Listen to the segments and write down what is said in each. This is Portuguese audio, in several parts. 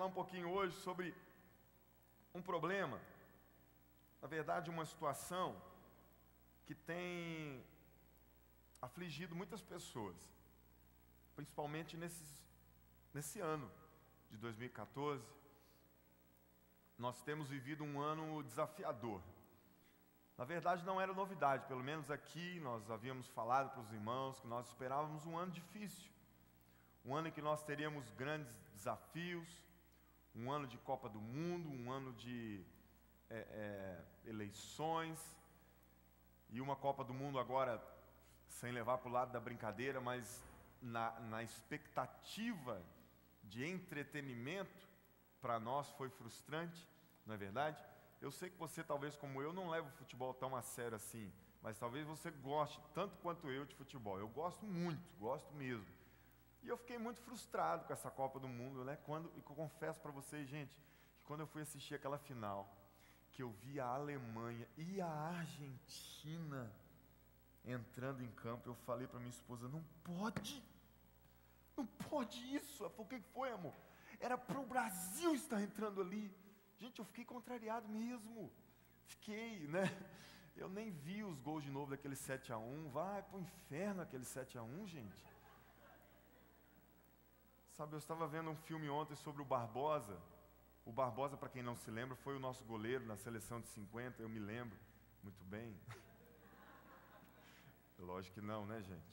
falar um pouquinho hoje sobre um problema, na verdade uma situação que tem afligido muitas pessoas, principalmente nesse ano de 2014. Nós temos vivido um ano desafiador. Na verdade não era novidade, pelo menos aqui nós havíamos falado para os irmãos que nós esperávamos um ano difícil, um ano em que nós teríamos grandes desafios, um ano de Copa do Mundo, um ano de eleições, e uma Copa do Mundo agora, sem levar para o lado da brincadeira, mas na expectativa de entretenimento, para nós foi frustrante, não é verdade? Eu sei que você, talvez como eu, não leva o futebol tão a sério assim, mas talvez você goste tanto quanto eu de futebol. Eu gosto muito, gosto mesmo. E eu fiquei muito frustrado com essa Copa do Mundo, né? E eu confesso para vocês, gente, que quando eu fui assistir aquela final, que eu vi a Alemanha e a Argentina entrando em campo, eu falei para minha esposa, não pode isso. Ela falou, o que foi, amor? Era para o Brasil estar entrando ali. Gente, eu fiquei contrariado mesmo, fiquei, né? Eu nem vi os gols de novo daquele 7-1, vai pro inferno aquele 7-1, gente. Sabe, eu estava vendo um filme ontem sobre o Barbosa. O Barbosa, para quem não se lembra, foi o nosso goleiro na seleção de 50, eu me lembro muito bem. Lógico que não, né, gente?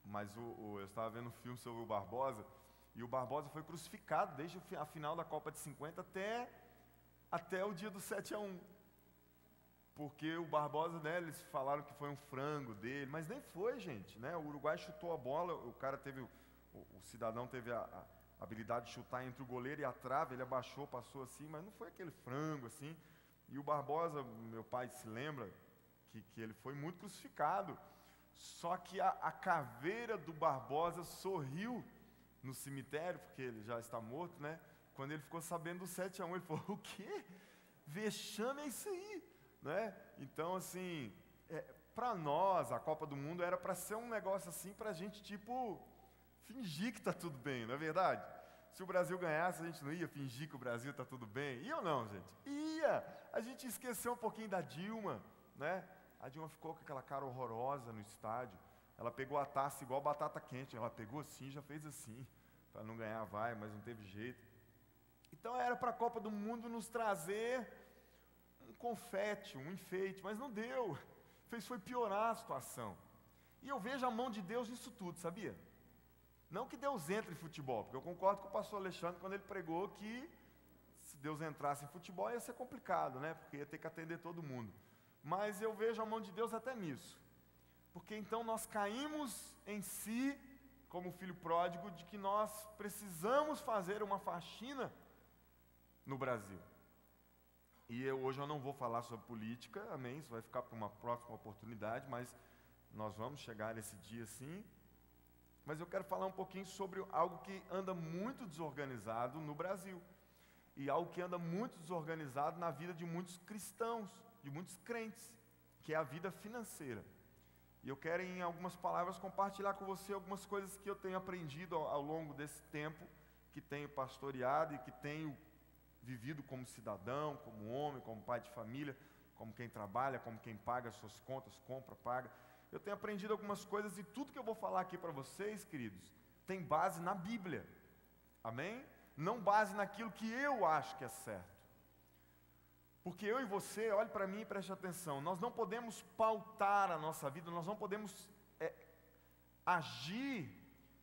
Mas eu estava vendo um filme sobre o Barbosa, e o Barbosa foi crucificado desde a final da Copa de 50 até o dia do 7-1. Porque o Barbosa, né, eles falaram que foi um frango dele, mas nem foi, gente, né? O Uruguai chutou a bola, o cara teve, o cidadão teve a habilidade de chutar entre o goleiro e a trave, ele abaixou, passou assim, mas não foi aquele frango assim. E o Barbosa, meu pai se lembra, que ele foi muito crucificado, só que a caveira do Barbosa sorriu no cemitério, porque ele já está morto, né? Quando ele ficou sabendo do 7-1, ele falou, o quê? Vexame é isso aí, né? Então, assim, para nós, a Copa do Mundo era para ser um negócio assim, para a gente, tipo, fingir que está tudo bem, não é verdade? Se o Brasil ganhasse, a gente não ia fingir que o Brasil está tudo bem? Ia ou não, gente? Ia! A gente esqueceu um pouquinho da Dilma, né? A Dilma ficou com aquela cara horrorosa no estádio. Ela pegou a taça igual batata quente. Ela pegou assim, já fez assim. Para não ganhar vai, mas não teve jeito. Então era para a Copa do Mundo nos trazer um confete, um enfeite, mas não deu. Foi piorar a situação. E eu vejo a mão de Deus nisso tudo, sabia? Não que Deus entre em futebol, porque eu concordo com o pastor Alexandre quando ele pregou que se Deus entrasse em futebol ia ser complicado, né? Porque ia ter que atender todo mundo. Mas eu vejo a mão de Deus até nisso. Porque então nós caímos em si, como filho pródigo, de que nós precisamos fazer uma faxina no Brasil. E hoje eu não vou falar sobre política, amém? Isso vai ficar para uma próxima oportunidade, mas nós vamos chegar nesse dia sim. Mas eu quero falar um pouquinho sobre algo que anda muito desorganizado no Brasil. E algo que anda muito desorganizado na vida de muitos cristãos, de muitos crentes, que é a vida financeira. E eu quero, em algumas palavras, compartilhar com você algumas coisas que eu tenho aprendido ao longo desse tempo, que tenho pastoreado e que tenho vivido como cidadão, como homem, como pai de família, como quem trabalha, como quem paga suas contas, compra, paga. Eu tenho aprendido algumas coisas e tudo que eu vou falar aqui para vocês, queridos, tem base na Bíblia. Amém? Não base naquilo que eu acho que é certo. Porque eu e você, olhe para mim e preste atenção, nós não podemos pautar a nossa vida, nós não podemos agir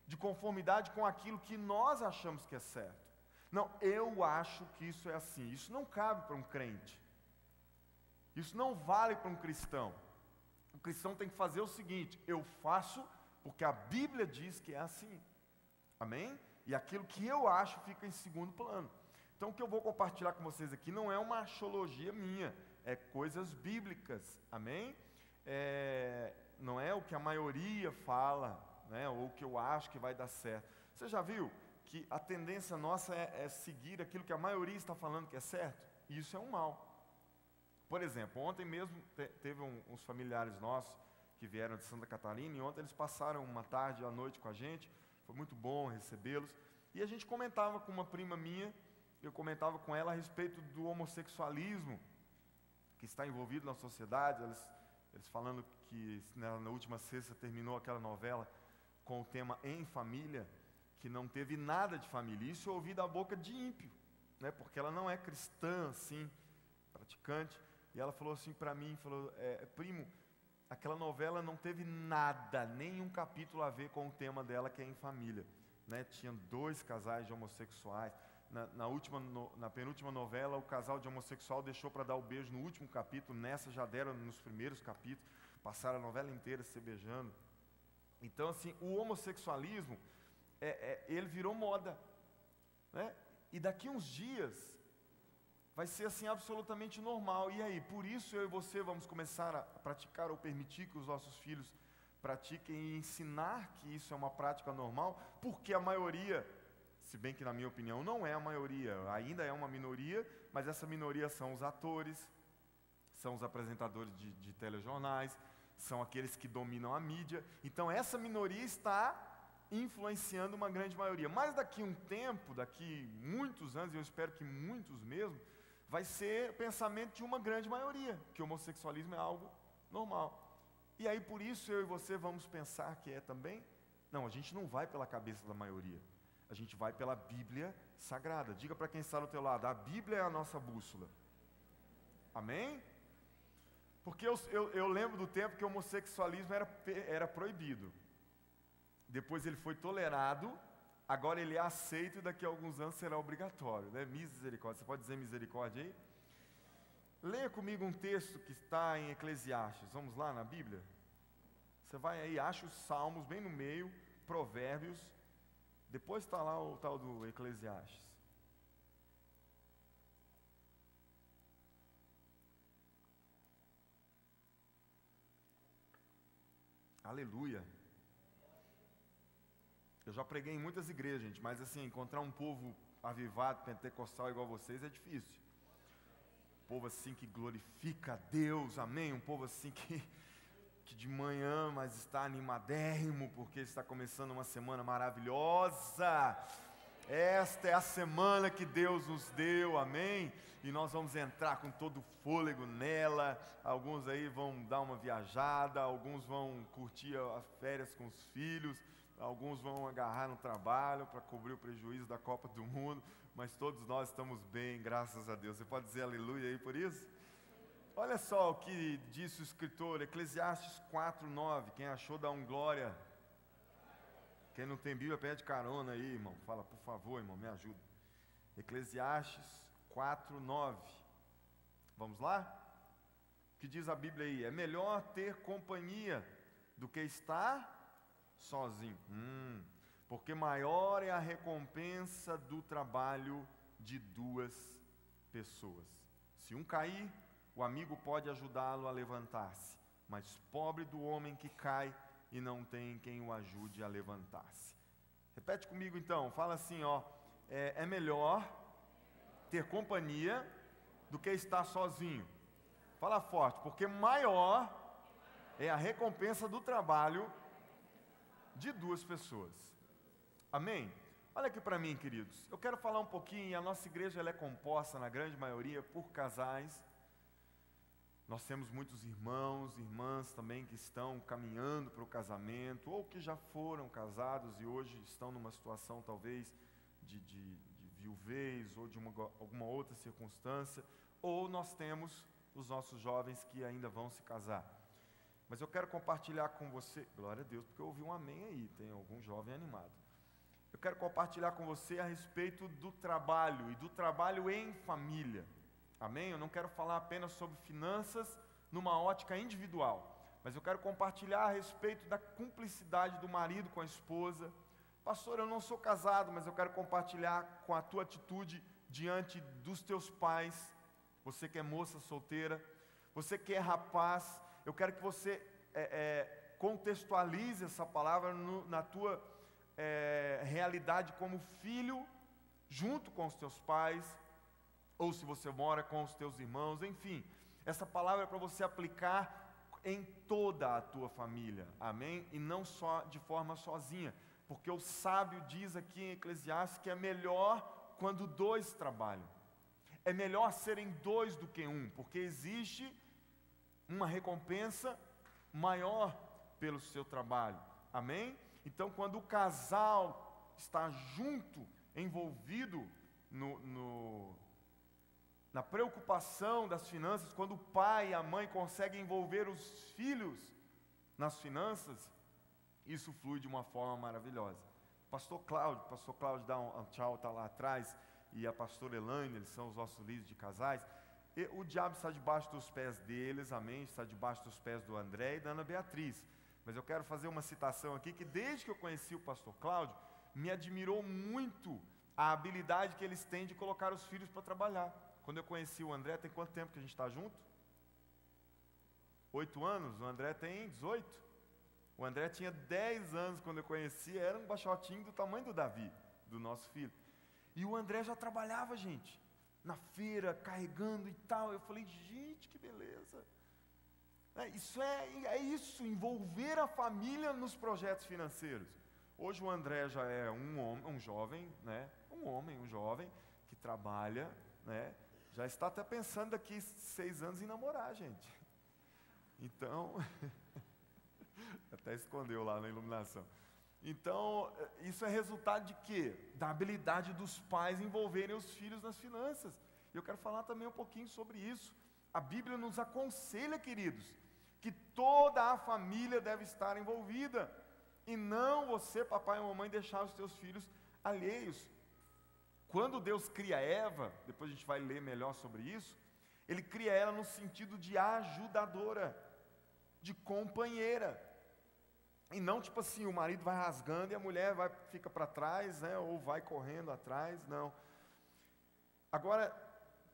de conformidade com aquilo que nós achamos que é certo. Não, eu acho que isso é assim. Isso não cabe para um crente. Isso não vale para um cristão. O cristão tem que fazer o seguinte, eu faço porque a Bíblia diz que é assim. Amém? E aquilo que eu acho fica em segundo plano. Então o que eu vou compartilhar com vocês aqui não é uma axiologia minha, é coisas bíblicas, amém? Não é o que a maioria fala, né? Ou o que eu acho que vai dar certo. Você já viu que a tendência nossa é seguir aquilo que a maioria está falando que é certo? E isso é um mal. Por exemplo, ontem mesmo teve uns familiares nossos que vieram de Santa Catarina, e ontem eles passaram uma tarde e uma noite com a gente, foi muito bom recebê-los. E a gente comentava com uma prima minha, eu comentava com ela a respeito do homossexualismo que está envolvido na sociedade, eles falando que na última sexta terminou aquela novela com o tema Em Família, que não teve nada de família. Isso eu ouvi da boca de ímpio, né? Porque ela não é cristã, assim, praticante. E ela falou assim para mim, falou, primo, aquela novela não teve nada, nenhum capítulo a ver com o tema dela, que é Em Família, né? Tinha 2 casais de homossexuais. Na penúltima novela, o casal de homossexual deixou para dar o beijo no último capítulo, nessa já deram nos primeiros capítulos, passaram a novela inteira se beijando. Então, assim, o homossexualismo, ele virou moda, né? E daqui uns dias, vai ser assim absolutamente normal. E aí, por isso eu e você vamos começar a praticar ou permitir que os nossos filhos pratiquem e ensinar que isso é uma prática normal, porque a maioria, se bem que na minha opinião não é a maioria, ainda é uma minoria, mas essa minoria são os atores, são os apresentadores de telejornais, são aqueles que dominam a mídia. Então essa minoria está influenciando uma grande maioria. Mas daqui um tempo, daqui muitos anos, e eu espero que muitos mesmo, vai ser o pensamento de uma grande maioria, que o homossexualismo é algo normal. E aí por isso eu e você vamos pensar que é também? Não, a gente não vai pela cabeça da maioria. A gente vai pela Bíblia Sagrada. Diga para quem está do teu lado, a Bíblia é a nossa bússola. Amém? Porque eu lembro do tempo que o homossexualismo era proibido. Depois ele foi tolerado, agora ele é aceito e daqui a alguns anos será obrigatório, né? Misericórdia. Você pode dizer misericórdia aí? Leia comigo um texto que está em Eclesiastes. Vamos lá na Bíblia? Você vai aí, acha os Salmos bem no meio, Provérbios. Depois está lá o tal do Eclesiastes. Aleluia. Eu já preguei em muitas igrejas, gente, mas assim, encontrar um povo avivado, pentecostal igual vocês é difícil. Um povo assim que glorifica a Deus, amém? Um povo assim que de manhã, mas está animadérrimo, porque está começando uma semana maravilhosa. Esta é a semana que Deus nos deu, amém? E nós vamos entrar com todo o fôlego nela. Alguns aí vão dar uma viajada, alguns vão curtir as férias com os filhos, alguns vão agarrar no trabalho para cobrir o prejuízo da Copa do Mundo, mas todos nós estamos bem, graças a Deus. Você pode dizer aleluia aí por isso? Olha só o que disse o escritor, Eclesiastes 4:9. Quem achou, dá um glória. Quem não tem Bíblia, pede carona aí, irmão. Fala, por favor, irmão, me ajuda. Eclesiastes 4:9. Vamos lá? O que diz a Bíblia aí? É melhor ter companhia do que estar sozinho. Porque maior é a recompensa do trabalho de 2 pessoas. Se um cair, o amigo pode ajudá-lo a levantar-se, mas pobre do homem que cai e não tem quem o ajude a levantar-se. Repete comigo então, fala assim, ó, é melhor ter companhia do que estar sozinho. Fala forte, porque maior é a recompensa do trabalho de 2 pessoas. Amém? Olha aqui para mim, queridos, eu quero falar um pouquinho, a nossa igreja ela é composta, na grande maioria, por casais. Nós temos muitos irmãos, irmãs também que estão caminhando para o casamento, ou que já foram casados e hoje estão numa situação talvez de viuvez, ou de alguma outra circunstância, ou nós temos os nossos jovens que ainda vão se casar. Mas eu quero compartilhar com você, glória a Deus, porque eu ouvi um amém aí, tem algum jovem animado. Eu quero compartilhar com você a respeito do trabalho, e do trabalho em família. Amém? Eu não quero falar apenas sobre finanças numa ótica individual, mas eu quero compartilhar a respeito da cumplicidade do marido com a esposa. Pastor, eu não sou casado, mas eu quero compartilhar com a tua atitude diante dos teus pais. Você que é moça solteira, você que é rapaz, eu quero que você contextualize essa palavra na tua realidade como filho, junto com os teus pais, ou se você mora com os teus irmãos, enfim, essa palavra é para você aplicar em toda a tua família, amém? E não só de forma sozinha, porque o sábio diz aqui em Eclesiastes que é melhor quando dois trabalham. É melhor serem dois do que um, porque existe uma recompensa maior pelo seu trabalho. Amém? Então, quando o casal está junto, envolvido na preocupação das finanças, quando o pai e a mãe conseguem envolver os filhos nas finanças, isso flui de uma forma maravilhosa. Pastor Cláudio dá um tchau, está lá atrás, e a pastora Elaine, eles são os nossos líderes de casais. E o diabo está debaixo dos pés deles, amém? Está debaixo dos pés do André e da Ana Beatriz. Mas eu quero fazer uma citação aqui, que desde que eu conheci o pastor Cláudio, me admirou muito a habilidade que eles têm de colocar os filhos para trabalhar. Quando eu conheci o André, tem quanto tempo que a gente está junto? 8 anos, o André tem 18. O André tinha 10 anos quando eu conheci, era um baixotinho do tamanho do Davi, do nosso filho. E o André já trabalhava, gente, na feira, carregando e tal. Eu falei, gente, que beleza. Isso, envolver a família nos projetos financeiros. Hoje o André já é um jovem que trabalha, né? Já está até pensando daqui 6 anos em namorar, gente. Então, até escondeu lá na iluminação. Então, isso é resultado de quê? Da habilidade dos pais envolverem os filhos nas finanças. Eu quero falar também um pouquinho sobre isso. A Bíblia nos aconselha, queridos, que toda a família deve estar envolvida. E não você, papai e mamãe, deixar os teus filhos alheios. Quando Deus cria Eva, depois a gente vai ler melhor sobre isso, Ele cria ela no sentido de ajudadora, de companheira. E não tipo assim, o marido vai rasgando e a mulher fica para trás, né, ou vai correndo atrás, não. Agora,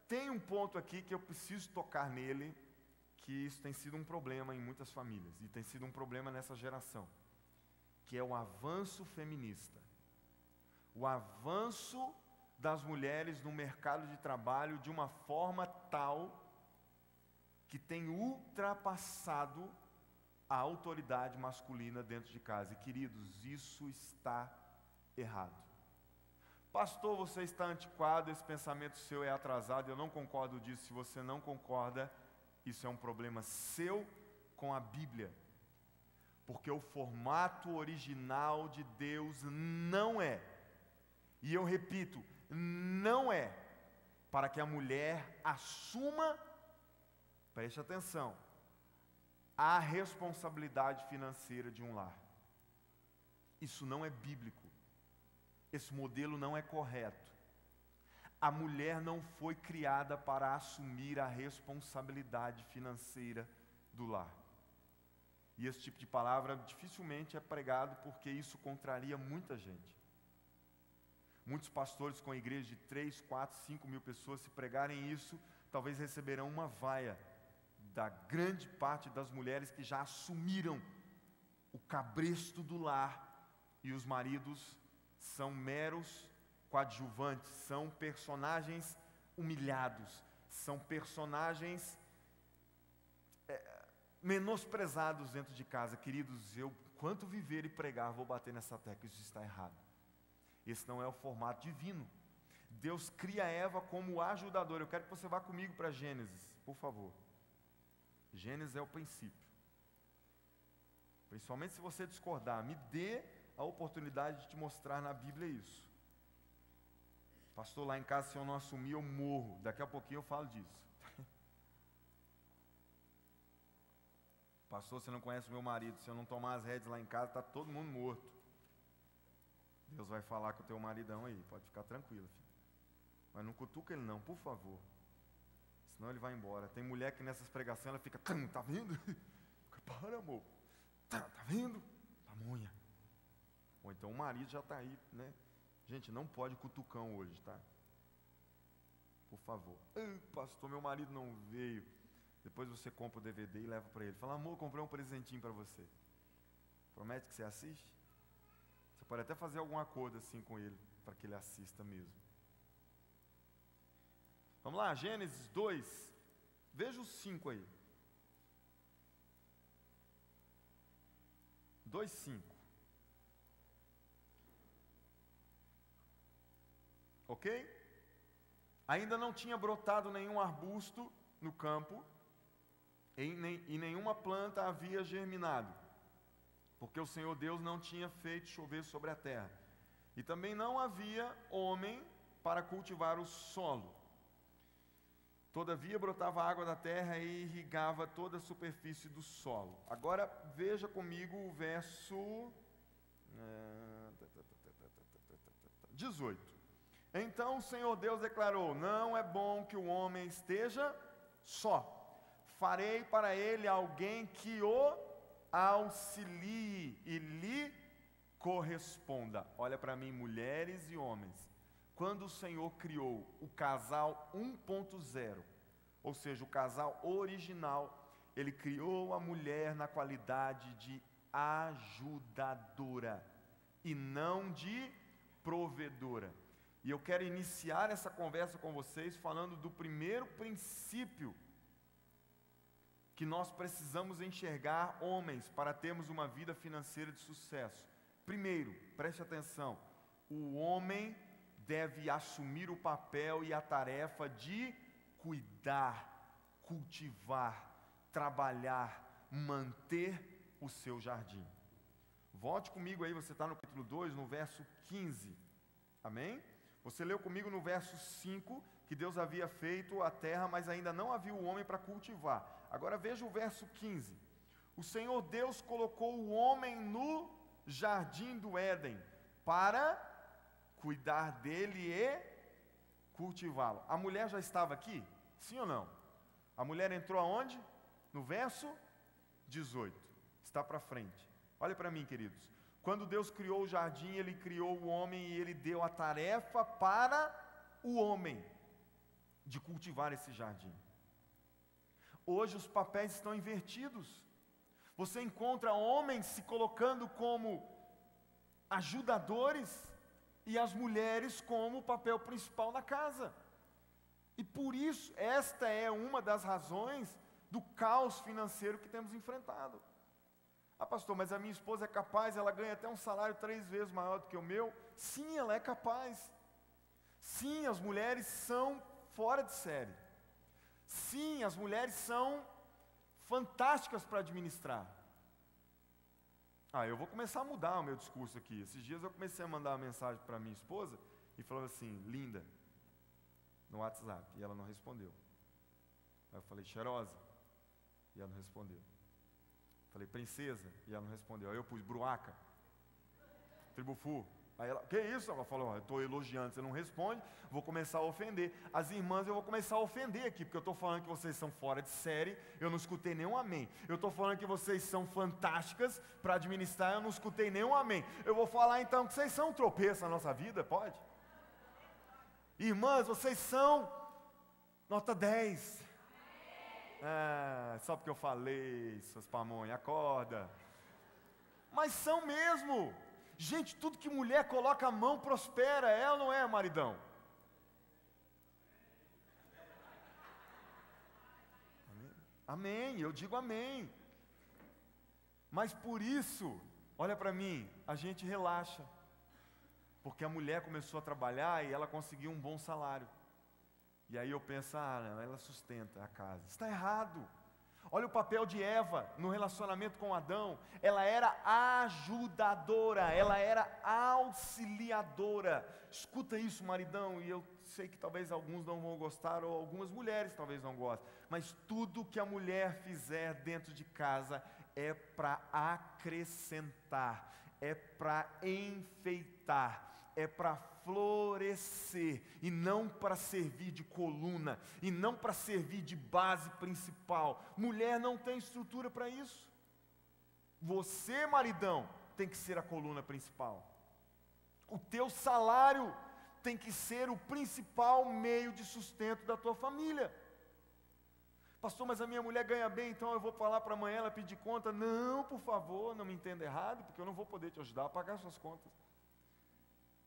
tem um ponto aqui que eu preciso tocar nele, que isso tem sido um problema em muitas famílias, e tem sido um problema nessa geração, que é o avanço feminista. O avanço das mulheres no mercado de trabalho de uma forma tal que tem ultrapassado a autoridade masculina dentro de casa. E queridos, isso está errado. Pastor, você está antiquado, esse pensamento seu é atrasado, eu não concordo disso. Se você não concorda, isso é um problema seu com a Bíblia. Porque o formato original de Deus não é, e eu repito, não é para que a mulher assuma, preste atenção, a responsabilidade financeira de um lar. Isso não é bíblico. Esse modelo não é correto. A mulher não foi criada para assumir a responsabilidade financeira do lar. E esse tipo de palavra dificilmente é pregado, porque isso contraria muita gente. Muitos pastores com igrejas de 3, 4, 5 mil pessoas, se pregarem isso, talvez receberão uma vaia da grande parte das mulheres que já assumiram o cabresto do lar, e os maridos são meros coadjuvantes, são personagens humilhados, são personagens menosprezados dentro de casa. Queridos, eu, quanto viver e pregar, vou bater nessa tecla, isso está errado. Esse não é o formato divino. Deus cria Eva como ajudadora. Eu quero que você vá comigo para Gênesis, por favor. Gênesis é o princípio. Principalmente se você discordar, me dê a oportunidade de te mostrar na Bíblia isso. Pastor, lá em casa, se eu não assumir, eu morro. Daqui a pouquinho eu falo disso. Pastor, você não conhece o meu marido, se eu não tomar as rédeas lá em casa, está todo mundo morto. Deus vai falar com o teu maridão aí, pode ficar tranquilo, filho. Mas não cutuca ele não, por favor. Senão ele vai embora. Tem mulher que nessas pregações ela fica, tá vendo? Para, amor. Tá vendo? Pamonha. Ou então o marido já está aí, né? Gente, não pode cutucão hoje, tá? Por favor. Pastor, meu marido não veio. Depois você compra o DVD e leva para ele. Fala, amor, comprei um presentinho para você. Promete que você assiste? Você pode até fazer algum acordo assim com ele, para que ele assista mesmo. Vamos lá, Gênesis 2. Veja os 5 aí. 2:5. Ok? Ainda não tinha brotado nenhum arbusto no campo, e nenhuma planta havia germinado, porque o Senhor Deus não tinha feito chover sobre a terra. E também não havia homem para cultivar o solo. Todavia brotava água da terra e irrigava toda a superfície do solo. Agora veja comigo o verso 18. Então o Senhor Deus declarou: não é bom que o homem esteja só. Farei para ele alguém que o auxilie e lhe corresponda. Olha para mim, mulheres e homens. Quando o Senhor criou o casal 1.0, ou seja, o casal original, Ele criou a mulher na qualidade de ajudadora e não de provedora. E eu quero iniciar essa conversa com vocês falando do primeiro princípio que nós precisamos enxergar, homens, para termos uma vida financeira de sucesso. Primeiro, preste atenção, o homem deve assumir o papel e a tarefa de cuidar, cultivar, trabalhar, manter o seu jardim. Volte comigo aí, você está no capítulo 2, no verso 15, amém? Você leu comigo no verso 5, que Deus havia feito a terra, mas ainda não havia o homem para cultivar. Agora veja o verso 15. O Senhor Deus colocou o homem no jardim do Éden, para cuidar dele e cultivá-lo. A mulher já estava aqui? Sim ou não? A mulher entrou aonde? No verso 18. Está para frente. Olha para mim, queridos. Quando Deus criou o jardim, Ele criou o homem e Ele deu a tarefa para o homem de cultivar esse jardim. Hoje os papéis estão invertidos. Você encontra homens se colocando como ajudadores e as mulheres como o papel principal na casa. E por isso, esta é uma das razões do caos financeiro que temos enfrentado. Ah, pastor, mas a minha esposa é capaz, ela ganha até um salário 3 vezes maior do que o meu. Sim, ela é capaz. Sim, as mulheres são fora de série. Sim, as mulheres são fantásticas para administrar. Eu vou começar a mudar o meu discurso aqui. Esses dias eu comecei a mandar uma mensagem para minha esposa e falava assim, linda, no WhatsApp, e ela não respondeu. Aí eu falei, cheirosa, e ela não respondeu. Falei, princesa, e ela não respondeu. Aí eu pus, bruaca, tribufu. Aí ela, que isso? Ela falou, eu estou elogiando, você não responde, vou começar a ofender. As irmãs eu vou começar a ofender aqui, porque eu estou falando que vocês são fora de série, eu não escutei nenhum amém. Eu estou falando que vocês são fantásticas para administrar, eu não escutei nenhum amém. Eu vou falar então que vocês são um tropeço na nossa vida, pode? Irmãs, vocês são nota 10. Só porque eu falei, seus pamonhas, acorda. Mas são mesmo. Gente, tudo que mulher coloca a mão prospera, é ou não é, maridão? Amém, eu digo amém. Mas por isso, olha para mim, a gente relaxa. Porque a mulher começou a trabalhar e ela conseguiu um bom salário. E aí eu penso, não, ela sustenta a casa. Está errado. Olha o papel de Eva no relacionamento com Adão. Ela era ajudadora, ela era auxiliadora. Escuta isso, maridão, e eu sei que talvez alguns não vão gostar, ou algumas mulheres talvez não gostem. Mas tudo que a mulher fizer dentro de casa é para acrescentar, é para enfeitar, é para florescer, e não para servir de coluna, e não para servir de base principal. Mulher não tem estrutura para isso. Você, maridão, tem que ser a coluna principal. O teu salário tem que ser o principal meio de sustento da tua família. Pastor, mas a minha mulher ganha bem, então eu vou falar para amanhã ela pedir conta. Não, por favor, não me entenda errado, porque eu não vou poder te ajudar a pagar suas contas.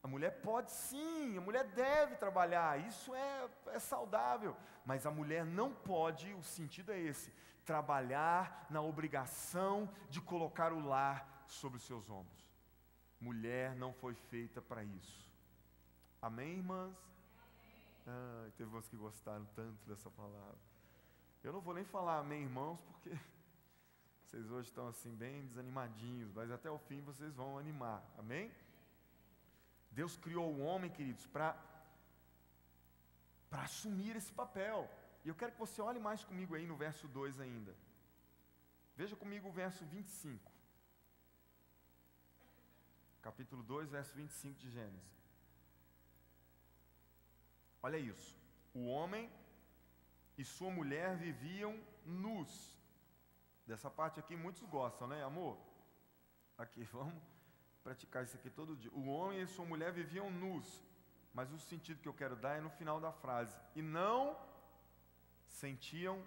A mulher pode sim, a mulher deve trabalhar, isso é saudável, mas a mulher não pode, o sentido é esse, trabalhar na obrigação de colocar o lar sobre os seus ombros. Mulher não foi feita para isso. Amém, irmãs? Teve umas que gostaram tanto dessa palavra. Eu não vou nem falar amém, irmãos, porque vocês hoje estão assim bem desanimadinhos, mas até o fim vocês vão animar, amém? Deus criou o homem, queridos, para assumir esse papel. E eu quero que você olhe mais comigo aí no verso 2 ainda. Veja comigo o verso 25. Capítulo 2, verso 25 de Gênesis. Olha isso. O homem e sua mulher viviam nus. Dessa parte aqui muitos gostam, né, amor? Aqui, vamos praticar isso aqui todo dia. O homem e sua mulher viviam nus. Mas o sentido que eu quero dar é no final da frase. E não sentiam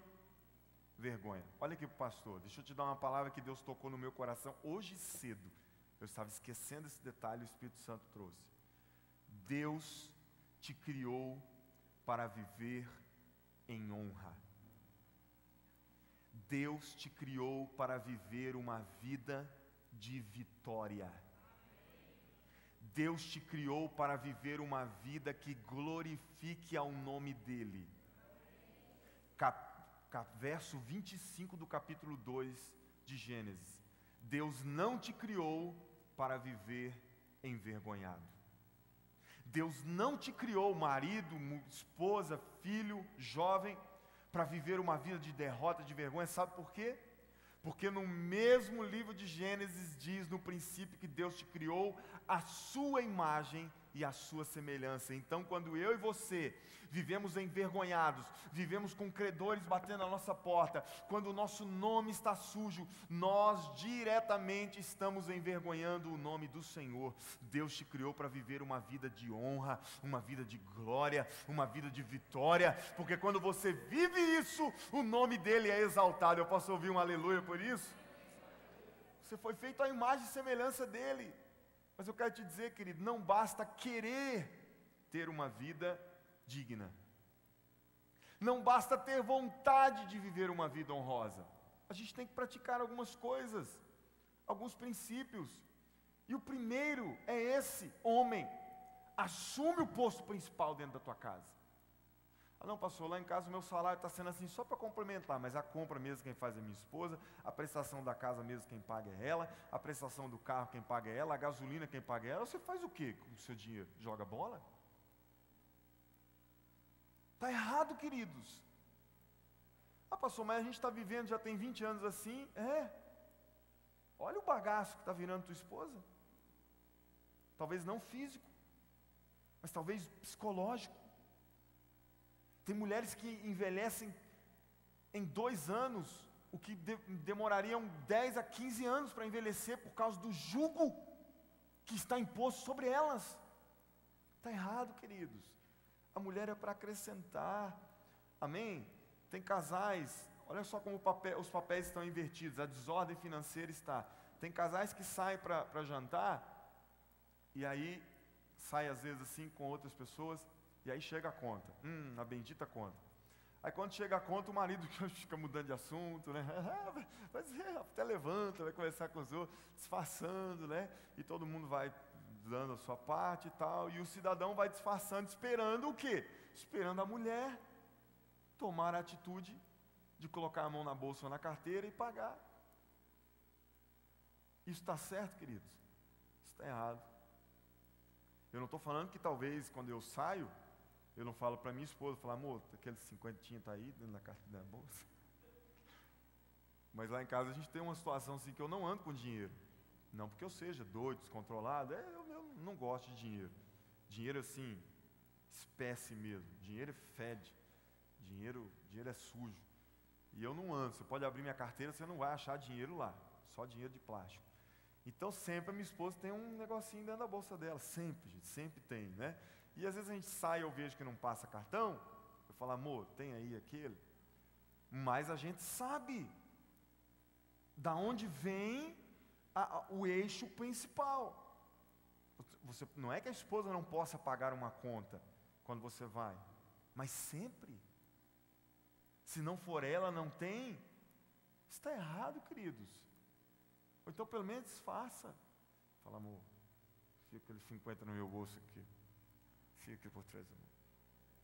vergonha. Olha aqui, pastor, deixa eu te dar uma palavra que Deus tocou no meu coração hoje cedo. Eu estava esquecendo esse detalhe, o Espírito Santo trouxe. Deus te criou para viver em honra. Deus te criou para viver uma vida de vitória. Deus te criou para viver uma vida que glorifique ao nome dEle. Verso 25 do capítulo 2 de Gênesis. Deus não te criou para viver envergonhado. Deus não te criou, marido, esposa, filho, jovem, para viver uma vida de derrota, de vergonha. Sabe por quê? Porque no mesmo livro de Gênesis diz no princípio que Deus te criou a sua imagem e a sua semelhança. Então, quando eu e você vivemos envergonhados, vivemos com credores batendo na nossa porta, quando o nosso nome está sujo, nós diretamente estamos envergonhando o nome do Senhor. Deus te criou para viver uma vida de honra, uma vida de glória, uma vida de vitória, porque quando você vive isso, o nome dele é exaltado. Eu posso ouvir um aleluia por isso? Você foi feito à imagem e semelhança dele. Mas eu quero te dizer, querido, não basta querer ter uma vida digna. Não basta ter vontade de viver uma vida honrosa. A gente tem que praticar algumas coisas, alguns princípios. E o primeiro é esse: homem, assume o posto principal dentro da tua casa. Ah não, pastor, lá em casa o meu salário está sendo assim só para complementar, mas a compra mesmo quem faz é minha esposa, a prestação da casa mesmo quem paga é ela, a prestação do carro quem paga é ela, a gasolina quem paga é ela. Você faz o que com o seu dinheiro? Joga bola? Está errado, queridos. Ah pastor, mas a gente está vivendo, já tem 20 anos assim. Olha o bagaço que está virando tua esposa. Talvez não físico, mas talvez psicológico. Tem mulheres que envelhecem em 2 anos, o que demorariam 10 a 15 anos para envelhecer por causa do jugo que está imposto sobre elas. Está errado, queridos. A mulher é para acrescentar. Amém? Tem casais, olha só como os papéis estão invertidos, a desordem financeira está. Tem casais que saem para jantar, e aí sai às vezes assim com outras pessoas, e aí chega a conta, a bendita conta. Aí quando chega a conta, o marido fica mudando de assunto, né? Até levanta, vai conversar com os outros, disfarçando, né? E todo mundo vai dando a sua parte e tal, e o cidadão vai disfarçando, esperando o quê? Esperando a mulher tomar a atitude de colocar a mão na bolsa ou na carteira e pagar. Isso está certo, queridos? Isso está errado. Eu não estou falando que talvez quando eu saio, eu não falo para minha esposa, falo, amor, aquele 50 está aí dentro da carteira da bolsa. Mas lá em casa a gente tem uma situação assim que eu não ando com dinheiro. Não porque eu seja doido, descontrolado, eu não gosto de dinheiro. Dinheiro assim, espécie mesmo. Dinheiro fede. Dinheiro é sujo. E eu não ando. Você pode abrir minha carteira, você não vai achar dinheiro lá. Só dinheiro de plástico. Então sempre a minha esposa tem um negocinho dentro da bolsa dela. Sempre, gente, sempre tem, né? E às vezes a gente sai e eu vejo que não passa cartão. Eu falo, amor, tem aí aquele? Mas a gente sabe da onde vem o eixo principal. Não é que a esposa não possa pagar uma conta quando você vai, mas sempre. Se não for ela, não tem. Está errado, queridos. Ou então pelo menos faça. Fala, amor, fica aquele 50 no meu bolso aqui. Fica aqui por trás, irmão.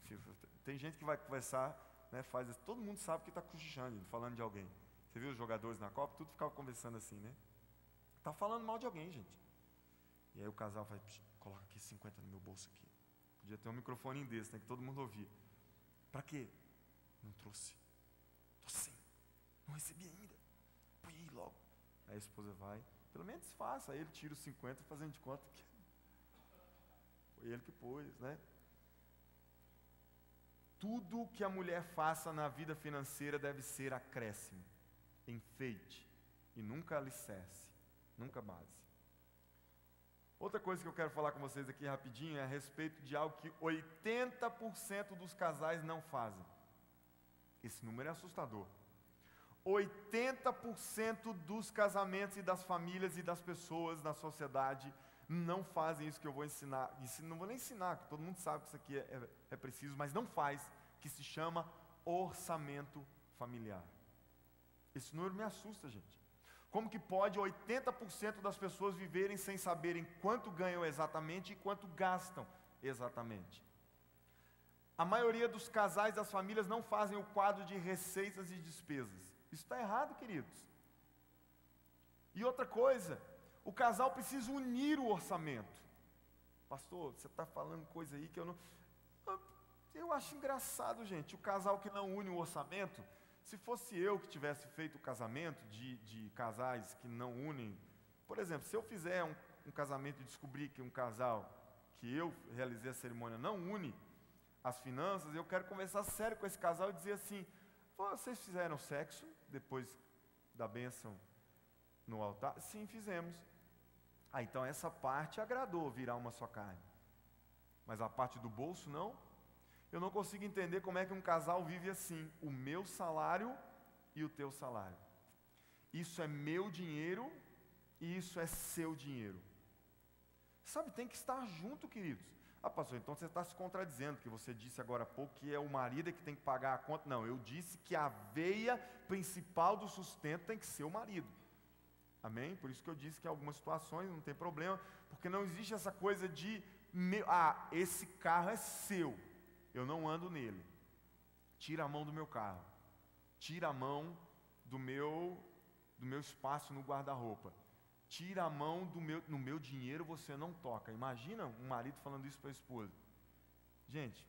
Fica por trás. Tem gente que vai conversar, né, todo mundo sabe que está cochichando, falando de alguém. Você viu os jogadores na Copa? Tudo ficava conversando assim, né? Está falando mal de alguém, gente. E aí o casal vai, coloca aqui 50 no meu bolso aqui. Podia ter um microfone desse, né, que todo mundo ouvia. Para quê? Não trouxe. Tô sem. Não recebi ainda. Põe aí logo. Aí a esposa vai, pelo menos faça. Aí ele tira os 50 fazendo de conta que foi ele que pôs, né? Tudo que a mulher faça na vida financeira deve ser acréscimo, enfeite, e nunca alicerce, nunca base. Outra coisa que eu quero falar com vocês aqui rapidinho é a respeito de algo que 80% dos casais não fazem. Esse número é assustador. 80% dos casamentos e das famílias e das pessoas na sociedade não fazem isso que eu vou ensinar. Não vou nem ensinar, porque todo mundo sabe que isso aqui é preciso, mas não faz, que se chama orçamento familiar. Esse número me assusta, gente. Como que pode 80% das pessoas viverem sem saberem quanto ganham exatamente e quanto gastam exatamente? A maioria dos casais das famílias não fazem o quadro de receitas e despesas. Isso está errado, queridos. E outra coisa, o casal precisa unir o orçamento. Pastor, você está falando coisa aí que eu não... Eu acho engraçado, gente, o casal que não une o orçamento. Se fosse eu que tivesse feito o casamento de casais que não unem, por exemplo, se eu fizer um casamento e descobrir que um casal que eu realizei a cerimônia não une as finanças, eu quero conversar sério com esse casal e dizer assim: vocês fizeram sexo depois da bênção no altar? Sim, fizemos. Então essa parte agradou virar uma só carne, mas a parte do bolso não. Eu não consigo entender como é que um casal vive assim: o meu salário e o teu salário. Isso é meu dinheiro e isso é seu dinheiro. Sabe, tem que estar junto, queridos. Pastor, então você está se contradizendo, que você disse agora há pouco que é o marido que tem que pagar a conta. Não, eu disse que a veia principal do sustento tem que ser o marido. Amém? Por isso que eu disse que em algumas situações não tem problema, porque não existe essa coisa de, esse carro é seu, eu não ando nele. Tira a mão do meu carro. Tira a mão do meu espaço no guarda-roupa. Tira a mão no meu dinheiro, você não toca. Imagina um marido falando isso para a esposa. Gente,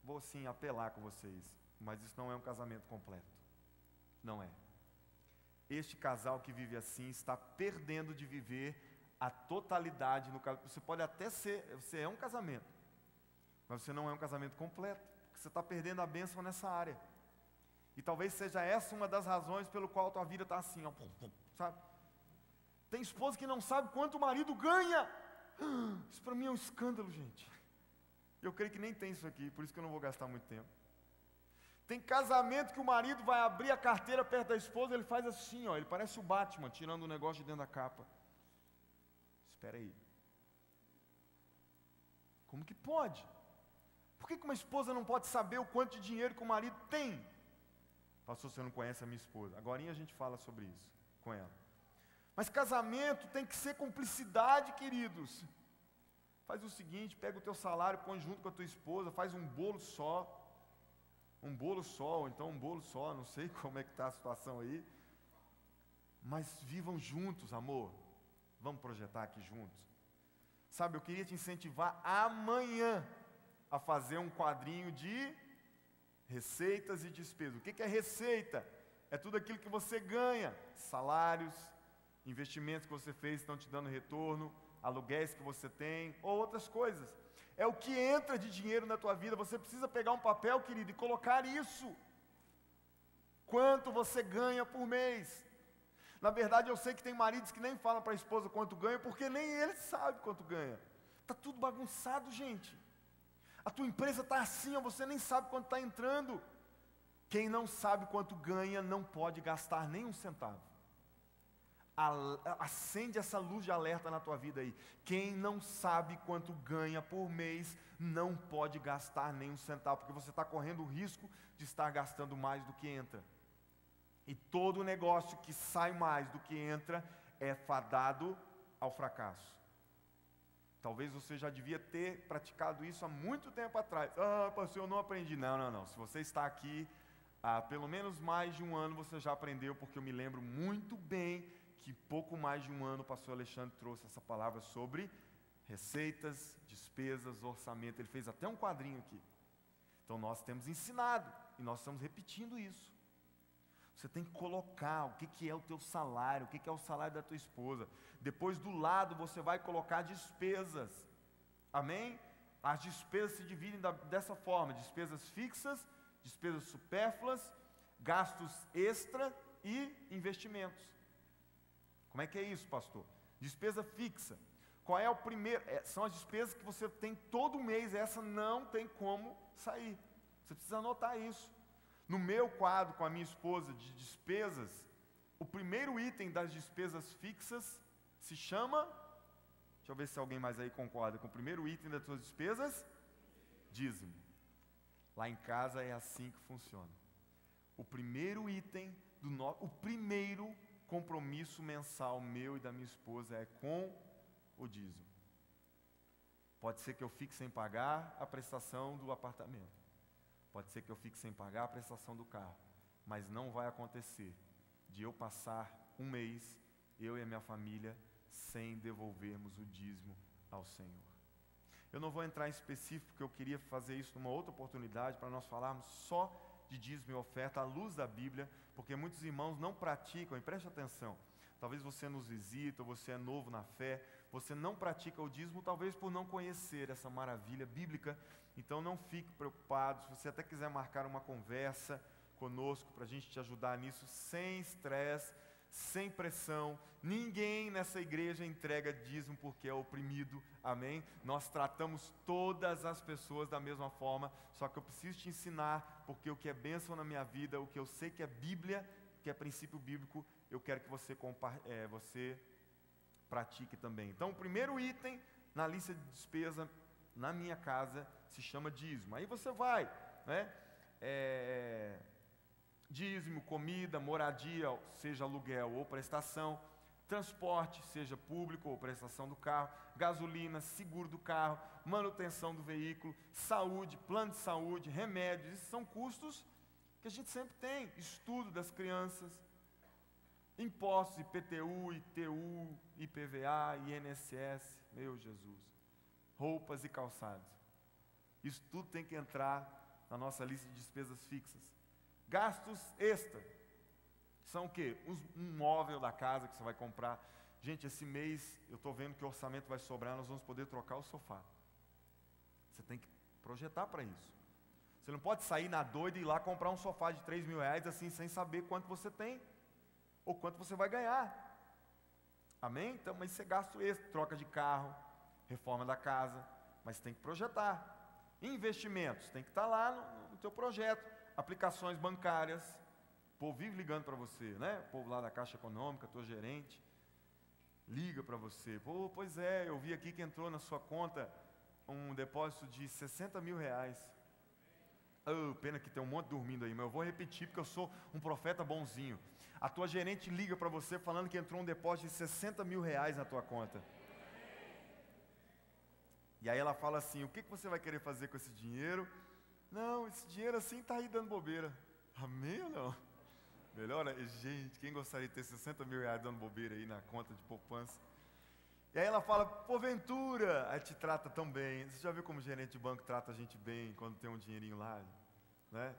vou sim apelar com vocês, mas isso não é um casamento completo. Não é. Este casal que vive assim está perdendo de viver a totalidade no casamento. Você pode até você é um casamento, mas você não é um casamento completo, porque você está perdendo a bênção nessa área. E talvez seja essa uma das razões pelo qual a tua vida está assim, ó, sabe? Tem esposa que não sabe quanto o marido ganha. Isso para mim é um escândalo, gente. Eu creio que nem tem isso aqui, por isso que eu não vou gastar muito tempo. Tem casamento que o marido vai abrir a carteira perto da esposa, ele faz assim, ó, ele parece o Batman, tirando o negócio de dentro da capa. Espera aí. Como que pode? Por que uma esposa não pode saber o quanto de dinheiro que o marido tem? Pastor, você não conhece a minha esposa. Agorinha a gente fala sobre isso com ela. Mas casamento tem que ser cumplicidade, queridos. Faz o seguinte, pega o teu salário, põe junto com a tua esposa, faz um bolo só. Ou então um bolo só, não sei como é que está a situação aí. Mas vivam juntos, amor. Vamos projetar aqui juntos. Sabe, eu queria te incentivar amanhã a fazer um quadrinho de receitas e despesas. O que é receita? É tudo aquilo que você ganha. Salários, investimentos que você fez estão te dando retorno, aluguéis que você tem, ou outras coisas. É o que entra de dinheiro na tua vida. Você precisa pegar um papel, querido, e colocar isso. Quanto você ganha por mês? Na verdade, eu sei que tem maridos que nem falam para a esposa quanto ganha, porque nem ele sabe quanto ganha. Está tudo bagunçado, gente. A tua empresa está assim, ó, você nem sabe quanto está entrando. Quem não sabe quanto ganha não pode gastar nem um centavo. Acende essa luz de alerta na tua vida aí. Quem não sabe quanto ganha por mês não pode gastar nem um centavo, porque você está correndo o risco de estar gastando mais do que entra. E todo negócio que sai mais do que entra é fadado ao fracasso. Talvez você já devia ter praticado isso há muito tempo atrás. Ah, pastor, eu não aprendi. Não. Se você está aqui há pelo menos mais de um ano, você já aprendeu, porque eu me lembro muito bem que pouco mais de um ano o pastor Alexandre trouxe essa palavra sobre receitas, despesas, orçamento. Ele fez até um quadrinho aqui. Então nós temos ensinado e nós estamos repetindo isso. Você tem que colocar o que é o teu salário, o que é o salário da tua esposa. Depois do lado você vai colocar despesas. Amém? As despesas se dividem dessa forma: despesas fixas, despesas supérfluas, gastos extra e investimentos. Como é que é isso, pastor? Despesa fixa. Qual é o primeiro? São as despesas que você tem todo mês. Essa não tem como sair. Você precisa anotar isso. No meu quadro com a minha esposa de despesas, o primeiro item das despesas fixas se chama, deixa eu ver se alguém mais aí concorda com o primeiro item das suas despesas, dízimo. Lá em casa é assim que funciona. O primeiro item, o primeiro compromisso mensal meu e da minha esposa é com o dízimo. Pode ser que eu fique sem pagar a prestação do apartamento. Pode ser que eu fique sem pagar a prestação do carro, mas não vai acontecer de eu passar um mês, eu e a minha família, sem devolvermos o dízimo ao Senhor. Eu não vou entrar em específico, porque eu queria fazer isso numa outra oportunidade, para nós falarmos só de dízimo e oferta à luz da Bíblia, porque muitos irmãos não praticam, e preste atenção, talvez você nos visita, ou você é novo na fé, você não pratica o dízimo, talvez por não conhecer essa maravilha bíblica. Então não fique preocupado, se você até quiser marcar uma conversa conosco para a gente te ajudar nisso, sem estresse, sem pressão. Ninguém nessa igreja entrega dízimo porque é oprimido, amém? Nós tratamos todas as pessoas da mesma forma, só que eu preciso te ensinar, porque o que é bênção na minha vida, o que eu sei que é Bíblia, que é princípio bíblico, eu quero que você pratique também. Então o primeiro item na lista de despesa na minha casa se chama dízimo. Aí você vai, né? Dízimo, comida, moradia, seja aluguel ou prestação, transporte, seja público ou prestação do carro, gasolina, seguro do carro, manutenção do veículo, saúde, plano de saúde, remédios. Esses são custos que a gente sempre tem. Estudo das crianças, impostos, IPTU, ITU, IPVA, INSS, meu Jesus, roupas e calçados. Isso tudo tem que entrar na nossa lista de despesas fixas. Gastos extra, são o quê? Um móvel da casa que você vai comprar. Gente, esse mês eu estou vendo que o orçamento vai sobrar, nós vamos poder trocar o sofá. Você tem que projetar para isso. Você não pode sair na doida e ir lá comprar um sofá de 3 mil reais assim, sem saber quanto você tem, ou quanto você vai ganhar. Amém? Então, mas isso é gasto extra, troca de carro, reforma da casa, mas tem que projetar. Investimentos, tem que estar lá no teu projeto. Aplicações bancárias, o povo vive ligando para você, né? O povo lá da Caixa Econômica, teu gerente, liga para você. Pô, pois é, eu vi aqui que entrou na sua conta um depósito de 60 mil reais. Oh, pena que tem um monte dormindo aí, mas eu vou repetir porque eu sou um profeta bonzinho. A tua gerente liga para você falando que entrou um depósito de 60 mil reais na tua conta. E aí ela fala assim: o que você vai querer fazer com esse dinheiro? Não, esse dinheiro assim está aí dando bobeira. Amém ou não? Melhor, gente, quem gostaria de ter 60 mil reais dando bobeira aí na conta de poupança? E aí ela fala: porventura, aí te trata tão bem. Você já viu como o gerente de banco trata a gente bem quando tem um dinheirinho lá, né?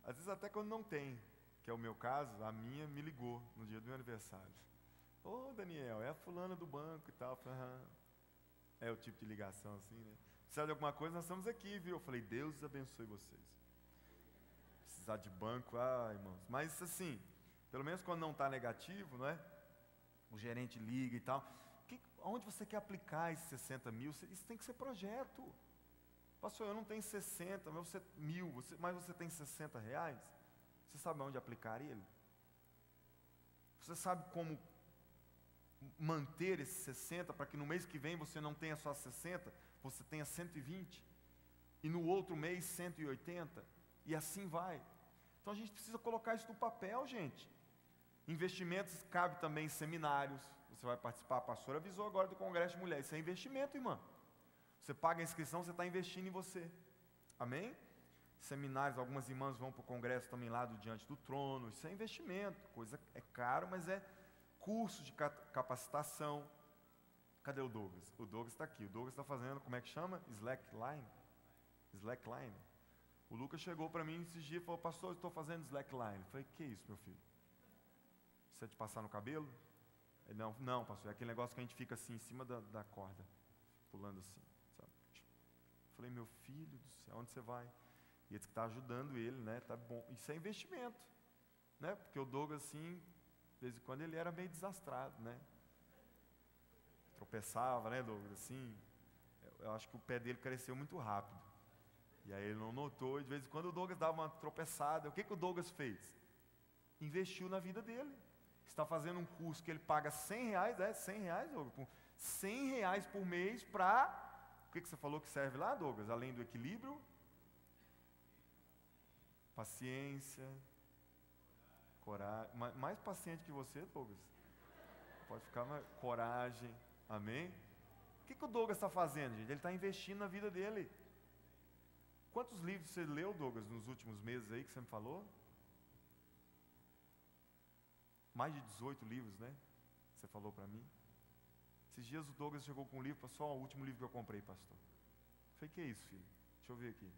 Às vezes até quando não tem, que é o meu caso. A minha me ligou no dia do meu aniversário. Ô Daniel, é a fulana do banco e tal. É o tipo de ligação assim, né? Precisar de alguma coisa, nós estamos aqui, viu? Eu falei: Deus abençoe vocês. Precisar de banco, irmãos. Mas assim, pelo menos quando não está negativo, não é? O gerente liga e tal. Onde você quer aplicar esses 60 mil? Isso tem que ser projeto. Pastor, eu não tenho 60, mas você mil, mas você tem 60 reais? Você sabe onde aplicar ele? Você sabe como manter esses 60 para que no mês que vem você não tenha só 60, você tenha 120, e no outro mês 180, e assim vai. Então a gente precisa colocar isso no papel, gente. Investimentos, cabe também seminários. você vai participar, a pastora avisou agora do Congresso de Mulheres, isso é investimento, irmã. Você paga a inscrição, você está investindo em você. Amém? Seminários, algumas irmãs vão para o congresso também lá do Diante do Trono, isso é investimento, coisa é caro, mas é curso de capacitação. Cadê o Douglas? O Douglas está aqui, o Douglas está fazendo, como é que chama? Slackline. O Lucas chegou para mim esses dias e falou, pastor, eu estou fazendo slackline. Eu falei, que isso, meu filho? Isso é de passar no cabelo? Ele, não, pastor, é aquele negócio que a gente fica assim, em cima da corda, pulando assim, sabe? Eu falei, meu filho do céu, onde você vai? E ele disse que está ajudando ele, né? Tá bom. Isso é investimento, né? Porque o Douglas, assim, de vez em quando ele era meio desastrado, né? Tropeçava, né, Douglas? Assim, eu acho que o pé dele cresceu muito rápido. E aí ele não notou, e de vez em quando o Douglas dava uma tropeçada. O que o Douglas fez? Investiu na vida dele. Está fazendo um curso que ele paga R$100, R$100, Douglas? R$100 por mês para... O que você falou que serve lá, Douglas? Além do equilíbrio? Paciência, coragem. Mais paciente que você, Douglas. Pode ficar mais... Coragem. Amém? O que o Douglas está fazendo, gente? Ele está investindo na vida dele. Quantos livros você leu, Douglas, nos últimos meses aí que você me falou? Mais de 18 livros, né? Você falou para mim. Esses dias o Douglas chegou com um livro, só o último livro que eu comprei, pastor. Eu falei, que é isso, filho? Deixa eu ver aqui.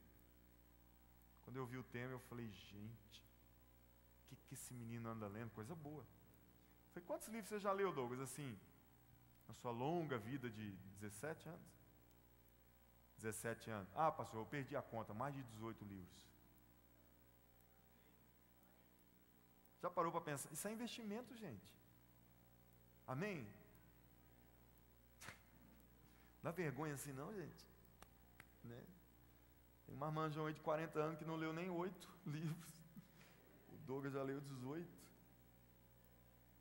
Quando eu vi o tema, eu falei, gente, o que esse menino anda lendo? Coisa boa. Eu falei, quantos livros você já leu, Douglas, assim, na sua longa vida de 17 anos? 17 anos. Ah, pastor, eu perdi a conta, mais de 18 livros. Já parou para pensar? Isso é investimento, gente. Amém? Não dá vergonha assim não, gente? Né? Tem uma marmanjão aí de 40 anos que não leu nem 8 livros. O Douglas já leu 18.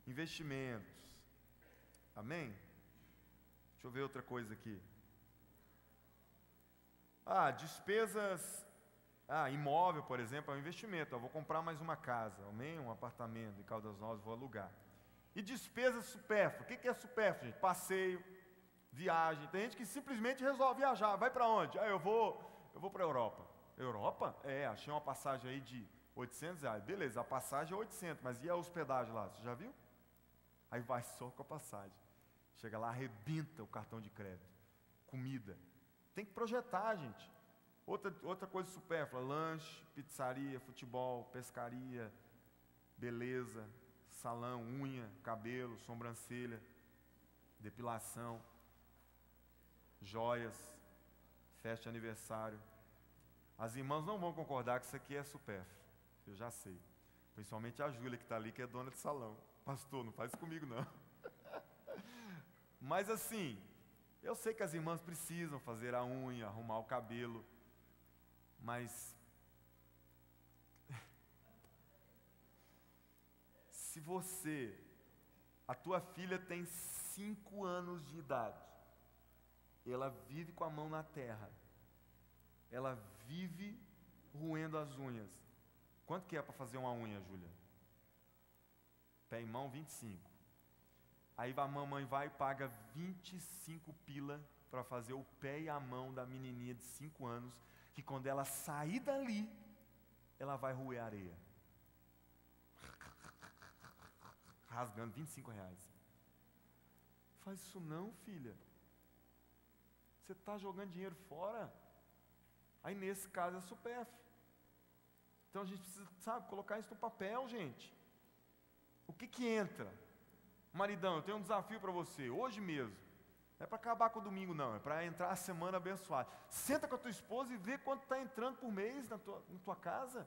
Investimentos. Amém? Deixa eu ver outra coisa aqui. Despesas. Imóvel, por exemplo, é um investimento. Eu vou comprar mais uma casa, amém? Um apartamento em Caldas Novas, vou alugar. E despesas supérfluas. O que é supérfluo, gente? Passeio, viagem. Tem gente que simplesmente resolve viajar. Vai para onde? Eu vou para a Europa. Europa? Achei uma passagem aí de R$800. Beleza, a passagem é 800, mas e a hospedagem lá? Você já viu? Aí vai só com a passagem. Chega lá, arrebenta o cartão de crédito. Comida. Tem que projetar, gente. Outra coisa supérflua, lanche, pizzaria, futebol, pescaria, beleza, salão, unha, cabelo, sobrancelha, depilação, joias, festa de aniversário. As irmãs não vão concordar que isso aqui é supérfluo, eu já sei. Principalmente a Júlia que está ali, que é dona de salão. Pastor, não faz isso comigo não. Mas assim, eu sei que as irmãs precisam fazer a unha, arrumar o cabelo, mas se a tua filha tem 5 anos de idade, ela vive com a mão na terra, ela vive roendo as unhas. Quanto que é para fazer uma unha, Júlia? Pé e mão, 25. Aí a mamãe vai e paga 25 pila para fazer o pé e a mão da menininha de 5 anos, que quando ela sair dali, ela vai roer areia. Rasgando R$25. Faz isso não, filha. Você está jogando dinheiro fora. Aí nesse caso é supérfluo. Então a gente precisa, colocar isso no papel, gente. O que entra? Maridão, eu tenho um desafio para você, hoje mesmo. Não é para acabar com o domingo não, é para entrar a semana abençoada. Senta com a tua esposa e vê quanto está entrando por mês na tua casa.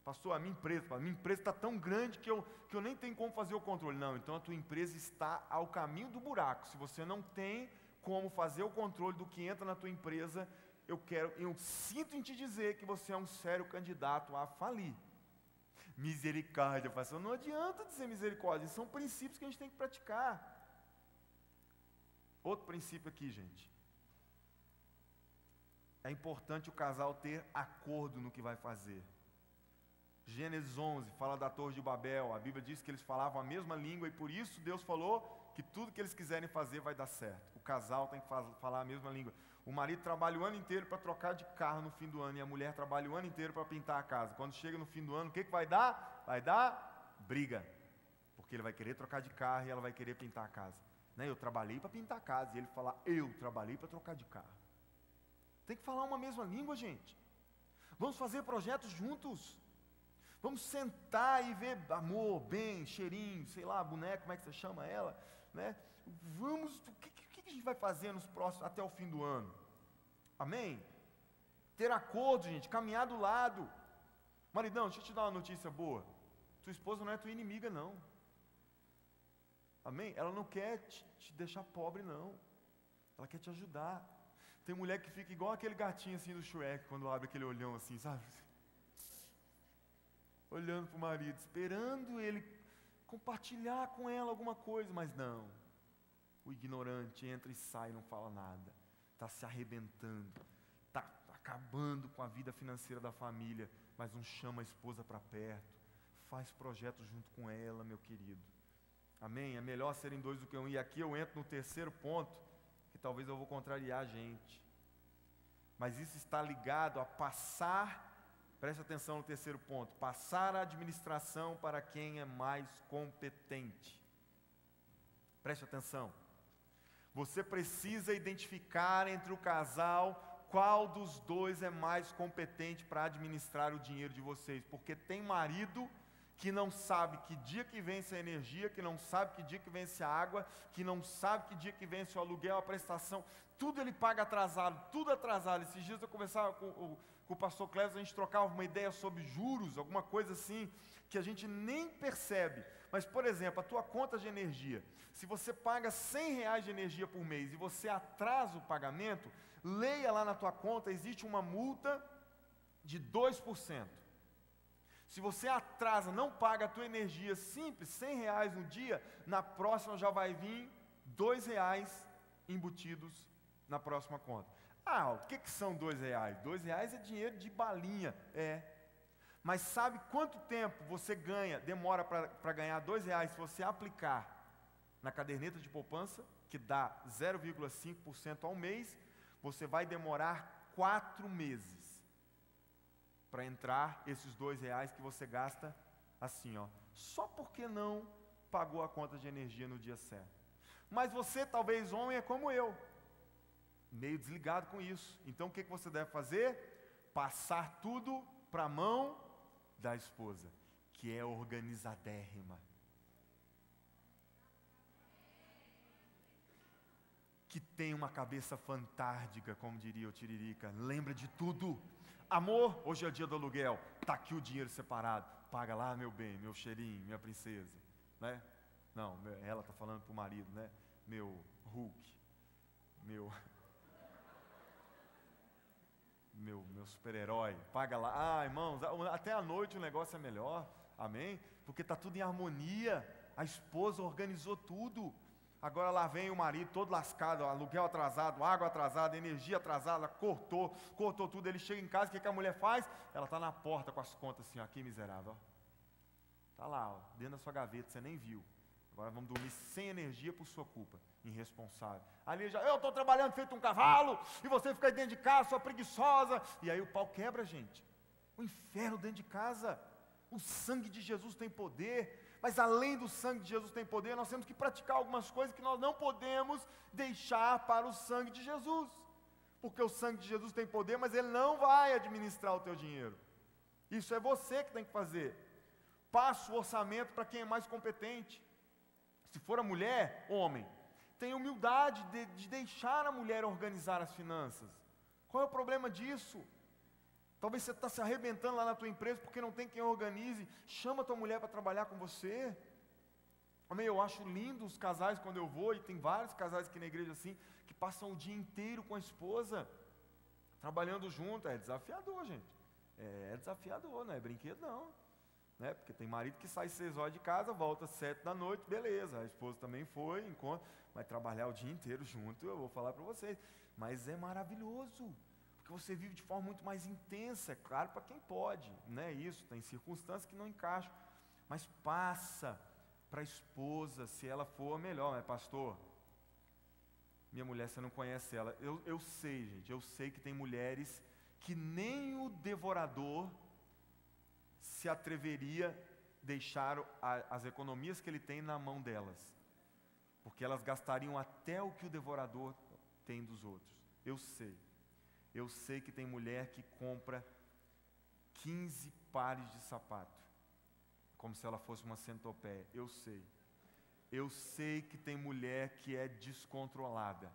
Pastor, a minha empresa está tão grande que eu nem tenho como fazer o controle. Não, então a tua empresa está ao caminho do buraco. Se você não tem como fazer o controle do que entra na tua empresa, eu sinto em te dizer que você é um sério candidato a falir. Misericórdia, pastor, não adianta dizer misericórdia, são princípios que a gente tem que praticar. Outro princípio aqui, gente. É importante o casal ter acordo no que vai fazer. Gênesis 11 fala da Torre de Babel, a Bíblia diz que eles falavam a mesma língua e por isso Deus falou que tudo que eles quiserem fazer vai dar certo. O casal tem que falar a mesma língua. O marido trabalha o ano inteiro para trocar de carro no fim do ano, e a mulher trabalha o ano inteiro para pintar a casa. Quando chega no fim do ano, o que vai dar? Vai dar briga. Porque ele vai querer trocar de carro e ela vai querer pintar a casa. Né? Eu trabalhei para pintar a casa, e ele fala, eu trabalhei para trocar de carro. Tem que falar uma mesma língua, gente. Vamos fazer projetos juntos. Vamos sentar e ver amor, bem, cheirinho, sei lá, boneco, como é que você chama ela, né? Vamos, o que a gente vai fazer nos próximos, até o fim do ano? Amém? Ter acordo, gente, caminhar do lado. Maridão, deixa eu te dar uma notícia boa. Tua esposa não é tua inimiga, não. Amém? Ela não quer te deixar pobre, não. Ela quer te ajudar. Tem mulher que fica igual aquele gatinho assim do Shrek, quando abre aquele olhão assim, sabe? Olhando para o marido, esperando ele compartilhar com ela alguma coisa, mas não. O ignorante entra e sai, não fala nada. Está se arrebentando, está acabando com a vida financeira da família, mas não chama a esposa para perto, faz projetos junto com ela, meu querido. Amém? É melhor serem dois do que um. E aqui eu entro no terceiro ponto, que talvez eu vou contrariar a gente. Mas isso está ligado a passar, preste atenção no terceiro ponto, passar a administração para quem é mais competente. Preste atenção. Você precisa identificar entre o casal qual dos dois é mais competente para administrar o dinheiro de vocês. Porque tem marido que não sabe que dia que vence a energia, que não sabe que dia que vence a água, que não sabe que dia que vence o aluguel, a prestação, tudo ele paga atrasado, tudo atrasado. Esses dias eu conversava com o pastor Cléber, a gente trocava uma ideia sobre juros, alguma coisa assim, que a gente nem percebe. Mas, por exemplo, a tua conta de energia, se você paga R$100 de energia por mês e você atrasa o pagamento, leia lá na tua conta, existe uma multa de 2%. Se você atrasa, não paga a tua energia simples, R$100 no dia, na próxima já vai vir R$2 embutidos na próxima conta. Ah, o que são R$2? R$2 é dinheiro de balinha, Mas sabe quanto tempo você demora para ganhar R$2 se você aplicar na caderneta de poupança, que dá 0,5% ao mês? Você vai demorar 4 meses para entrar esses R$2 que você gasta assim, só porque não pagou a conta de energia no dia certo. Mas você, talvez homem, é como eu, meio desligado com isso. Então o que você deve fazer? Passar tudo para a mão da esposa, que é organizadérrima, que tem uma cabeça fantástica, como diria o Tiririca, lembra de tudo. Amor, hoje é dia do aluguel, está aqui o dinheiro separado, paga lá, meu bem, meu cheirinho, minha princesa, né? Não, ela está falando para o marido, né? Meu Hulk, meu super-herói, paga lá. Irmãos, até à noite o negócio é melhor, amém? Porque está tudo em harmonia, a esposa organizou tudo. Agora lá vem o marido todo lascado, aluguel atrasado, água atrasada, energia atrasada, cortou tudo. Ele chega em casa, o que a mulher faz? Ela está na porta com as contas assim, aqui miserável. Está lá, dentro da sua gaveta, você nem viu. Agora vamos dormir sem energia por sua culpa, irresponsável. Ali já, eu estou trabalhando feito um cavalo, e você fica aí dentro de casa, sua preguiçosa. E aí o pau quebra, gente. O inferno dentro de casa. O sangue de Jesus tem poder. Mas além do sangue de Jesus tem poder, nós temos que praticar algumas coisas que nós não podemos deixar para o sangue de Jesus. Porque o sangue de Jesus tem poder, mas ele não vai administrar o teu dinheiro. Isso é você que tem que fazer. Passa o orçamento para quem é mais competente. Se for a mulher, homem, tenha humildade de deixar a mulher organizar as finanças. Qual é o problema disso? Talvez você está se arrebentando lá na tua empresa porque não tem quem organize. Chama a tua mulher para trabalhar com você. Amém? Eu acho lindo os casais quando eu vou, e tem vários casais aqui na igreja assim, que passam o dia inteiro com a esposa, trabalhando junto. É desafiador, gente. É desafiador, não é brinquedo não. Né? Porque tem marido que sai 6 horas de casa, volta 7 da noite, beleza. A esposa também foi, vai trabalhar o dia inteiro junto, eu vou falar para vocês. Mas é maravilhoso. Porque você vive de forma muito mais intensa, é claro, para quem pode, né? Isso, tem circunstâncias que não encaixam, mas passa para a esposa, se ela for melhor, mas pastor, minha mulher, você não conhece ela. Eu sei, gente, eu sei que tem mulheres que nem o devorador se atreveria a deixar as economias que ele tem na mão delas, porque elas gastariam até o que o devorador tem dos outros. Eu sei que tem mulher que compra 15 pares de sapato, como se ela fosse uma centopeia. Eu sei que tem mulher que é descontrolada,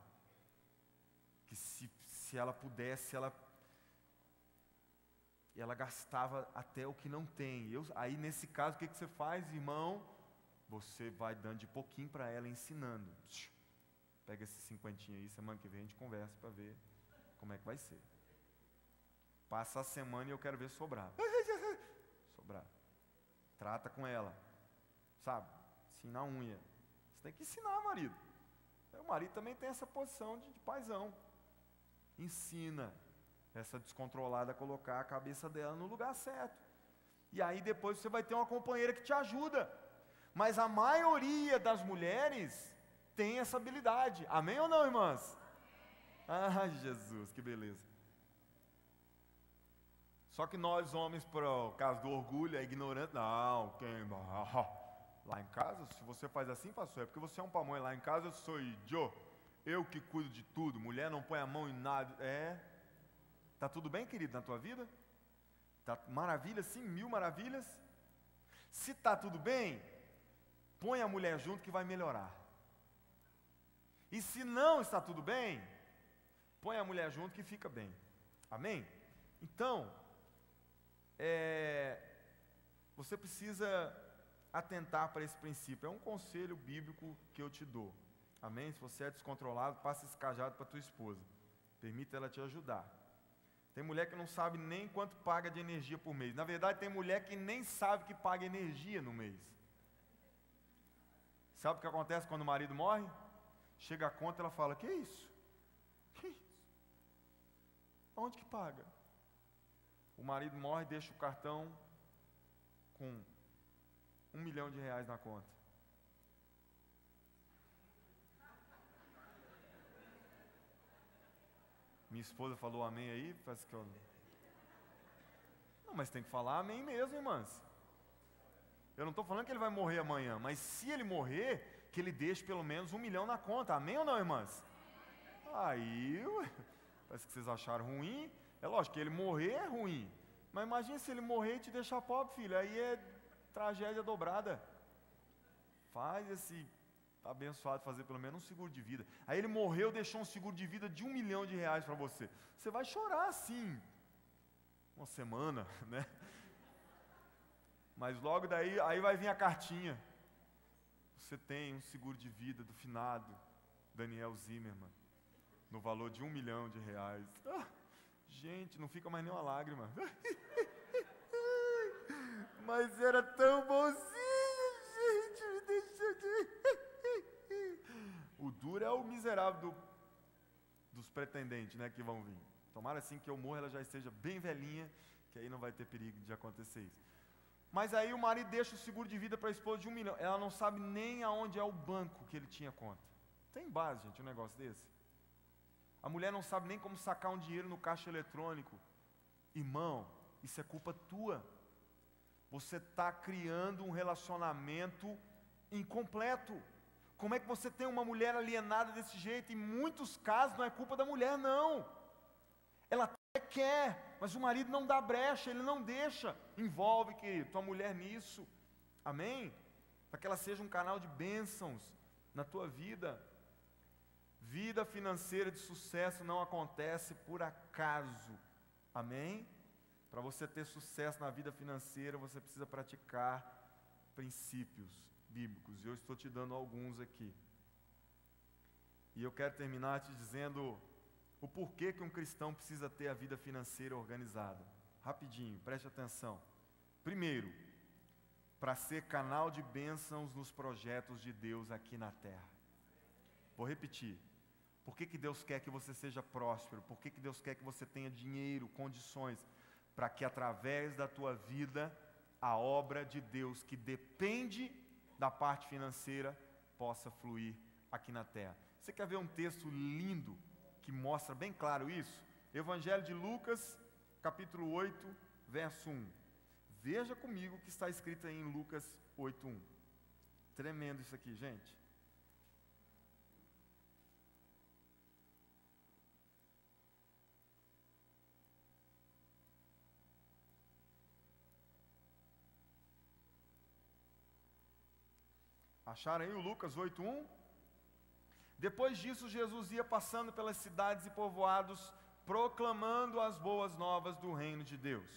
que se ela pudesse, ela gastava até o que não tem. Aí nesse caso, o que você faz, irmão? Você vai dando de pouquinho para ela, ensinando. Pega esse 50 aí, semana que vem a gente conversa para ver como é que vai ser. Passa a semana e eu quero ver sobrar. Sobrar. Trata com ela, sabe? Ensina a unha. Você tem que ensinar, marido. O marido também tem essa posição de paizão. Ensina essa descontrolada a colocar a cabeça dela no lugar certo. E aí depois você vai ter uma companheira que te ajuda. Mas a maioria das mulheres tem essa habilidade. Amém ou não, irmãs? Ah, Jesus, que beleza. Só que nós homens, por causa do orgulho, é ignorante. Não, lá em casa, se você faz assim, pastor, é porque você é um pamonha. Lá em casa eu sou idiota. Eu que cuido de tudo. Mulher não põe a mão em nada. Tá tudo bem, querido, na tua vida? Tá maravilha, sim, 1000 maravilhas. Se tá tudo bem, põe a mulher junto que vai melhorar. E se não está tudo bem, põe a mulher junto que fica bem. Amém? Então, você precisa atentar para esse princípio. É um conselho bíblico que eu te dou. Amém? Se você é descontrolado, passa esse cajado para tua esposa. Permita ela te ajudar. Tem mulher que não sabe nem quanto paga de energia por mês. Na verdade, tem mulher que nem sabe que paga energia no mês. Sabe o que acontece quando o marido morre? Chega a conta, ela fala: que isso? Que isso? Onde que paga? O marido morre e deixa o cartão com R$1 milhão na conta. Minha esposa falou amém aí, parece que eu... Não, mas tem que falar amém mesmo, irmãs. Eu não estou falando que ele vai morrer amanhã, mas se ele morrer, que ele deixe pelo menos R$1 milhão na conta. Amém ou não, irmãs? Aí, parece que vocês acharam ruim. É lógico que ele morrer é ruim. Mas imagine se ele morrer e te deixar pobre, filho. Aí é tragédia dobrada. Faz esse abençoado fazer pelo menos um seguro de vida. Aí ele morreu, deixou um seguro de vida de R$1 milhão para você. Você vai chorar assim, uma semana, né? Mas logo daí, aí vai vir a cartinha. Você tem um seguro de vida do finado Daniel Zimmermann, no valor de R$1 milhão. Gente, não fica mais nem uma lágrima. Mas era tão bonzinho, gente, me deixa de... O duro é o miserável dos pretendentes, né, que vão vir. Tomara assim que eu morra, ela já esteja bem velhinha, que aí não vai ter perigo de acontecer isso. Mas aí o marido deixa o seguro de vida para a esposa de R$1 milhão. Ela não sabe nem aonde é o banco que ele tinha conta. Tem base, gente, um negócio desse? A mulher não sabe nem como sacar um dinheiro no caixa eletrônico. Irmão, isso é culpa tua. Você está criando um relacionamento incompleto. Como é que você tem uma mulher alienada desse jeito? Em muitos casos não é culpa da mulher, não. Ela até quer, mas o marido não dá brecha, ele não deixa. Envolve, querido, tua mulher nisso. Amém? Para que ela seja um canal de bênçãos na tua vida. Vida financeira de sucesso não acontece por acaso. Amém? Para você ter sucesso na vida financeira, você precisa praticar princípios bíblicos. E eu estou te dando alguns aqui. E eu quero terminar te dizendo o porquê que um cristão precisa ter a vida financeira organizada. Rapidinho, preste atenção. Primeiro, para ser canal de bênçãos nos projetos de Deus aqui na terra. Vou repetir. Por que Deus quer que você seja próspero? Por que Deus quer que você tenha dinheiro, condições? Para que através da tua vida, a obra de Deus que depende da parte financeira possa fluir aqui na terra. Você quer ver um texto lindo que mostra bem claro isso? Evangelho de Lucas, capítulo 8, verso 1. Veja comigo o que está escrito aí em Lucas 8:1. Tremendo isso aqui, gente. Acharam aí o Lucas 8:1? Depois disso, Jesus ia passando pelas cidades e povoados, proclamando as boas novas do reino de Deus.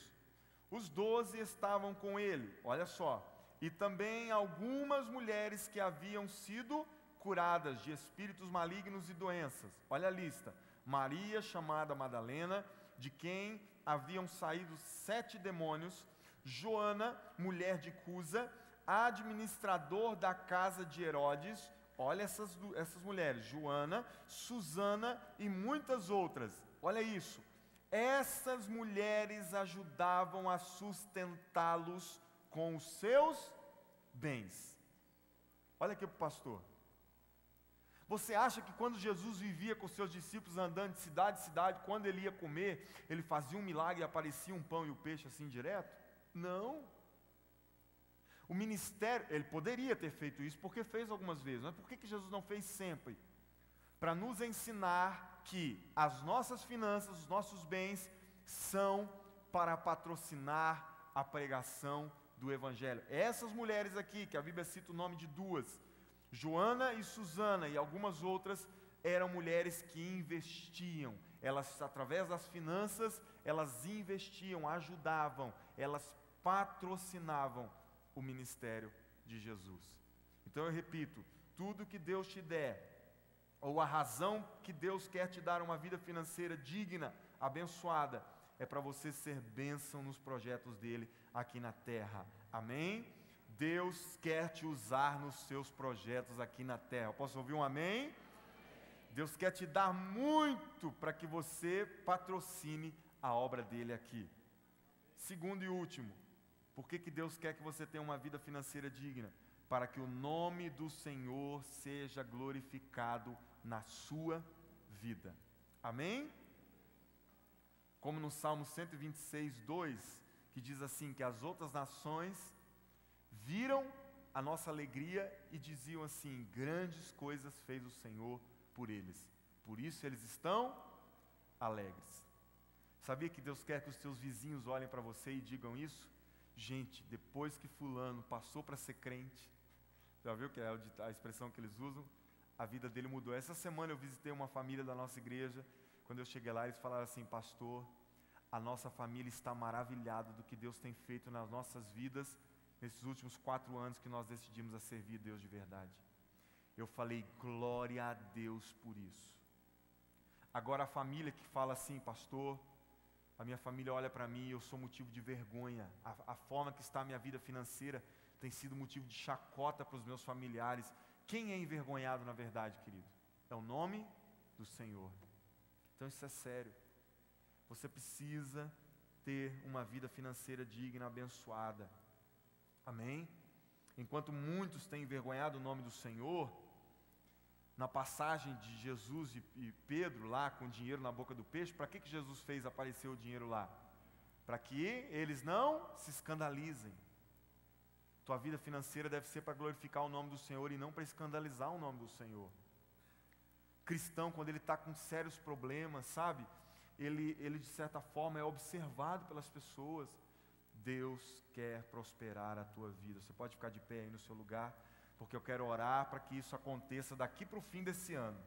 Os 12 estavam com ele, olha só, e também algumas mulheres que haviam sido curadas de espíritos malignos e doenças. Olha a lista: Maria, chamada Madalena, de quem haviam saído 7 demônios; Joana, mulher de Cusa, administrador da casa de Herodes. Olha essas mulheres: Joana, Susana e muitas outras. Olha isso. Essas mulheres ajudavam a sustentá-los com os seus bens. Olha aqui para o pastor. Você acha que quando Jesus vivia com seus discípulos andando de cidade em cidade, quando ele ia comer, ele fazia um milagre e aparecia um pão e o peixe assim direto? Não. O ministério, ele poderia ter feito isso porque fez algumas vezes, mas por que Jesus não fez sempre? Para nos ensinar que as nossas finanças, os nossos bens são para patrocinar a pregação do Evangelho. Essas mulheres aqui, que a Bíblia cita o nome de 2, Joana e Susana e algumas outras, eram mulheres que investiam. Elas, através das finanças, elas investiam, ajudavam, elas patrocinavam o ministério de Jesus. Então eu repito, tudo que Deus te der, ou a razão que Deus quer te dar uma vida financeira digna, abençoada, é para você ser bênção nos projetos dele aqui na terra. Amém? Deus quer te usar nos seus projetos aqui na terra. Eu posso ouvir um amém? Deus quer te dar muito para que você patrocine a obra dele aqui. Segundo e último, por que Deus quer que você tenha uma vida financeira digna? Para que o nome do Senhor seja glorificado na sua vida. Amém? Como no Salmo 126, 2, que diz assim, que as outras nações viram a nossa alegria e diziam assim: grandes coisas fez o Senhor por eles, por isso eles estão alegres. Sabia que Deus quer que os seus vizinhos olhem para você e digam isso? Gente, depois que fulano passou para ser crente, já viu que é a expressão que eles usam? A vida dele mudou. Essa semana eu visitei uma família da nossa igreja. Quando eu cheguei lá, eles falaram assim: pastor, a nossa família está maravilhada do que Deus tem feito nas nossas vidas nesses últimos 4 anos que nós decidimos a servir Deus de verdade. Eu falei: glória a Deus por isso. Agora a família que fala assim: pastor, a minha família olha para mim e eu sou motivo de vergonha. A forma que está a minha vida financeira tem sido motivo de chacota para os meus familiares. Quem é envergonhado na verdade, querido? É o nome do Senhor. Então isso é sério. Você precisa ter uma vida financeira digna, abençoada. Amém? Enquanto muitos têm envergonhado o nome do Senhor, na passagem de Jesus e Pedro lá com o dinheiro na boca do peixe, para que Jesus fez aparecer o dinheiro lá? Para que eles não se escandalizem. Tua vida financeira deve ser para glorificar o nome do Senhor e não para escandalizar o nome do Senhor. Cristão, quando ele está com sérios problemas, sabe? Ele de certa forma é observado pelas pessoas. Deus quer prosperar a tua vida. Você pode ficar de pé aí no seu lugar, porque eu quero orar para que isso aconteça daqui para o fim desse ano.